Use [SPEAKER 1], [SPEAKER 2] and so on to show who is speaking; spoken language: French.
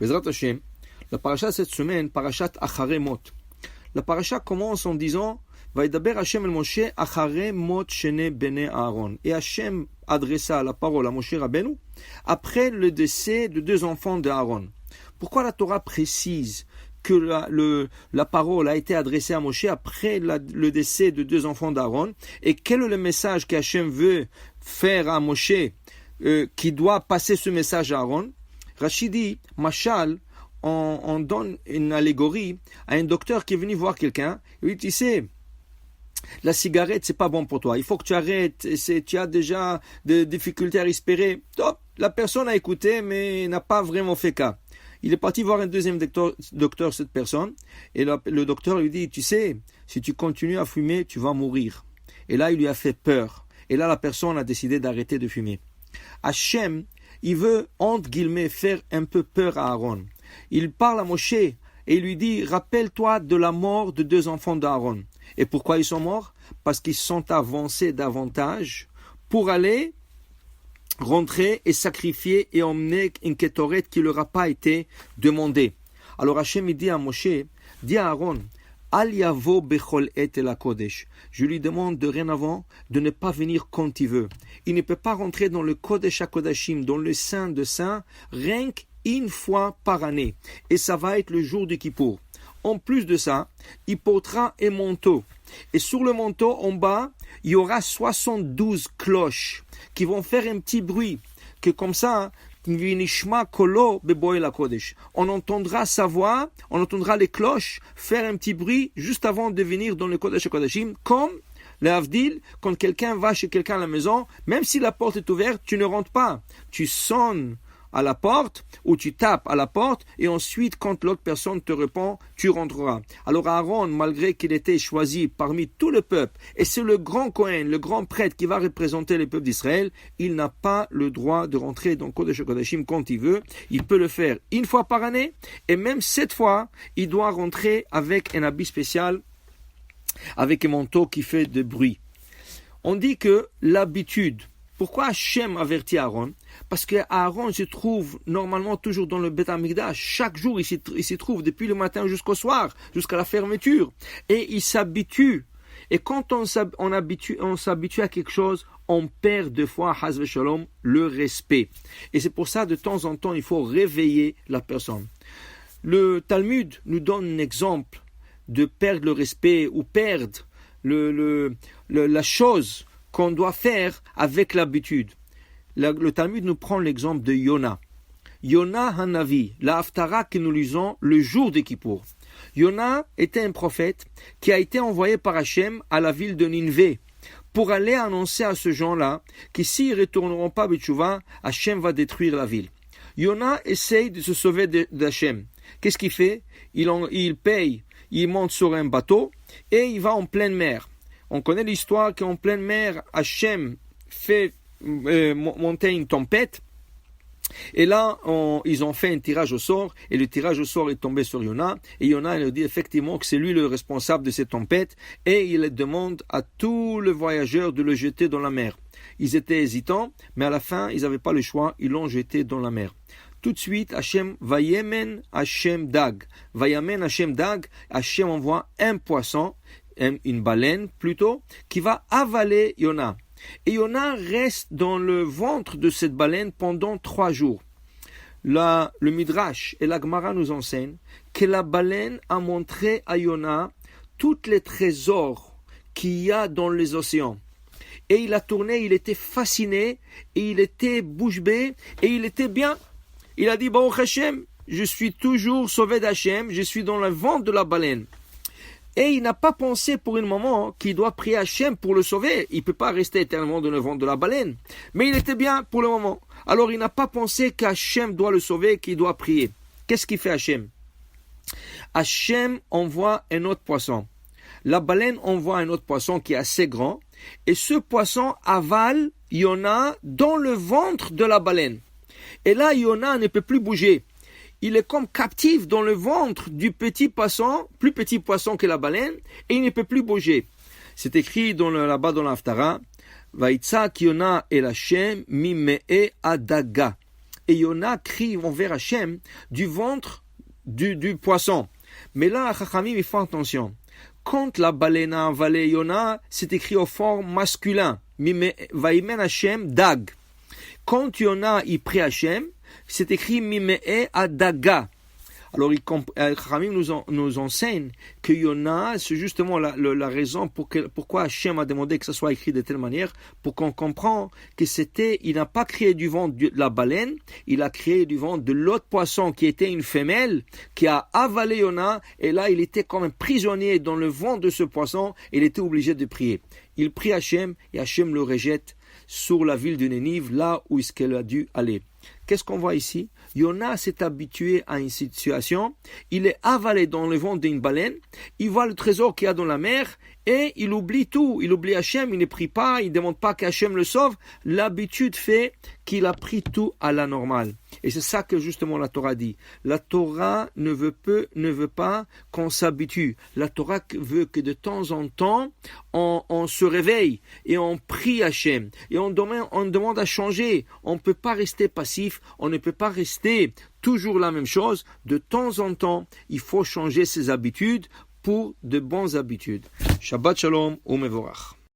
[SPEAKER 1] Bezrat Hashem, la paracha cette semaine, parachat Acharei Mot. La paracha commence en disant Vaïdaber Hashem el Moshe Acharei Mot Shene Bene Aaron. Et Hashem adressa la parole à Moshe Rabbeinu après le décès de deux enfants d'Aaron. Pourquoi la Torah précise que la parole a été adressée à Moshe après le décès de deux enfants d'Aaron? Et quel est le message qu'Hachem veut faire à Moshe qui doit passer ce message à Aaron? Rashi dit, Machal, on donne une allégorie à un docteur qui est venu voir quelqu'un. Il dit, tu sais, la cigarette, c'est pas bon pour toi. Il faut que tu arrêtes. Tu as déjà des difficultés à respirer. Top. La personne a écouté, mais n'a pas vraiment fait cas. Il est parti voir un deuxième docteur, cette personne. Et le docteur lui dit, tu sais, si tu continues à fumer, tu vas mourir. Et là, il lui a fait peur. Et là, la personne a décidé d'arrêter de fumer. Hachem, il veut, entre guillemets, faire un peu peur à Aaron. Il parle à Moshe et il lui dit, rappelle-toi de la mort de deux enfants d'Aaron. Et pourquoi ils sont morts? Parce qu'ils sont avancés davantage pour aller rentrer et sacrifier et emmener une kétoret qui ne leur a pas été demandée. Alors Hachem il dit à Moshe, dit à Aaron, Al yavo bechol et la kodesh. Je lui demande dorénavant de ne pas venir quand il veut. Il ne peut pas rentrer dans le kodesh HaKodashim, dans le saint de saints, rien qu'une fois par année. Et ça va être le jour du Kippour. En plus de ça, il portera un manteau. Et sur le manteau, en bas, il y aura 72 cloches qui vont faire un petit bruit. Que comme ça, on entendra sa voix, on entendra les cloches faire un petit bruit juste avant de venir dans le Kodesh HaKodashim, comme le Havdil, quand quelqu'un va chez quelqu'un à la maison, même si la porte est ouverte, tu ne rentres pas. Tu sonnes à la porte ou tu tapes à la porte et ensuite quand l'autre personne te répond, tu rentreras. Alors Aaron, malgré qu'il était choisi parmi tout le peuple et c'est le grand Kohen, le grand prêtre qui va représenter le peuple d'Israël, il n'a pas le droit de rentrer dans Kodesh HaKodashim quand il veut. Il peut le faire une fois par année et même 7 fois, il doit rentrer avec un habit spécial, avec un manteau qui fait de bruit. On dit que l'habitude, pourquoi Hachem avertit Aaron? Parce que Aaron se trouve normalement toujours dans le Beth Amikdash. Chaque jour, il s'y trouve depuis le matin jusqu'au soir, jusqu'à la fermeture. Et il s'habitue. Et quand on s'habitue à quelque chose, on perd deux fois, Haz Shalom, le respect. Et c'est pour ça, de temps en temps, il faut réveiller la personne. Le Talmud nous donne un exemple de perdre le respect ou perdre la chose qu'on doit faire avec l'habitude. Le Talmud nous prend l'exemple de Yona. Yona Hanavi, la Haftara que nous lisons le jour de Kippour. Yona était un prophète qui a été envoyé par Hachem à la ville de Ninvé pour aller annoncer à ce gens-là que s'ils ne retourneront pas Betchouva, Hachem va détruire la ville. Yona essaye de se sauver d'Hachem. Qu'est-ce qu'il fait? Il paye, il monte sur un bateau et il va en pleine mer. On connaît l'histoire qu'en pleine mer, Hachem fait monter une tempête. Et là, ils ont fait un tirage au sort. Et le tirage au sort est tombé sur Yona. Et Yona, il dit effectivement que c'est lui le responsable de cette tempête. Et il demande à tous les voyageurs de le jeter dans la mer. Ils étaient hésitants, mais à la fin, ils n'avaient pas le choix. Ils l'ont jeté dans la mer. Tout de suite, Hachem, Vayemen Hachem Dag. Vayamen Hachem Dag. Hachem envoie un poisson, une baleine plutôt, qui va avaler Yona. Et Yona reste dans le ventre de cette baleine pendant 3 jours. Le Midrash et la Gemara nous enseignent que la baleine a montré à Yona tous les trésors qu'il y a dans les océans. Et il a tourné, il était fasciné, et il était bouche bée, et il était bien. Il a dit, Baruch Hashem, je suis toujours sauvé d'Hachem, je suis dans le ventre de la baleine. Et il n'a pas pensé pour un moment qu'il doit prier Hachem pour le sauver. Il ne peut pas rester éternellement dans le ventre de la baleine. Mais il était bien pour le moment. Alors il n'a pas pensé qu'Hachem doit le sauver, qu'il doit prier. Qu'est-ce qu'il fait Hachem? Hachem envoie un autre poisson. La baleine envoie un autre poisson qui est assez grand. Et ce poisson avale Yona dans le ventre de la baleine. Et là, Yona ne peut plus bouger. Il est comme captif dans le ventre du petit poisson, plus petit poisson que la baleine, et il ne peut plus bouger. C'est écrit là-bas dans l'Haftara, Vaïtsak Yona el Hashem mime'e adaga. et Yona crie envers Hachem du ventre du poisson. Mais là, Chachamim, il faut attention. Quand la baleine a avalé Yona, c'est écrit au forme masculin. Vaimen Hachem dag. Quand Yona y prie Hachem, c'est écrit Mime'e Adaga. Alors, Chachamim nous enseigne que Yona, c'est justement la raison pourquoi Hachem a demandé que ça soit écrit de telle manière, pour qu'on comprenne que il n'a pas créé du ventre de la baleine, il a créé du ventre de l'autre poisson qui était une femelle, qui a avalé Yona, et là, il était comme un prisonnier dans le ventre de ce poisson, et il était obligé de prier. Il prie Hachem, et Hachem le rejette sur la ville de Nénive, là où est-ce qu'elle a dû aller. Qu'est-ce qu'on voit ici? Yona s'est habitué à une situation, il est avalé dans le ventre d'une baleine, il voit le trésor qu'il y a dans la mer, et il oublie tout, il oublie Hachem, il ne prie pas, il ne demande pas qu'Hachem le sauve. L'habitude fait qu'il a pris tout à la normale. Et c'est ça que justement la Torah dit. La Torah ne veut pas qu'on s'habitue. La Torah veut que de temps en temps, on se réveille et on prie Hachem. Et on demande à changer. On ne peut pas rester passif, on ne peut pas rester toujours la même chose. De temps en temps, il faut changer ses habitudes pour de bonnes habitudes. Shabbat Shalom ou Mevorach.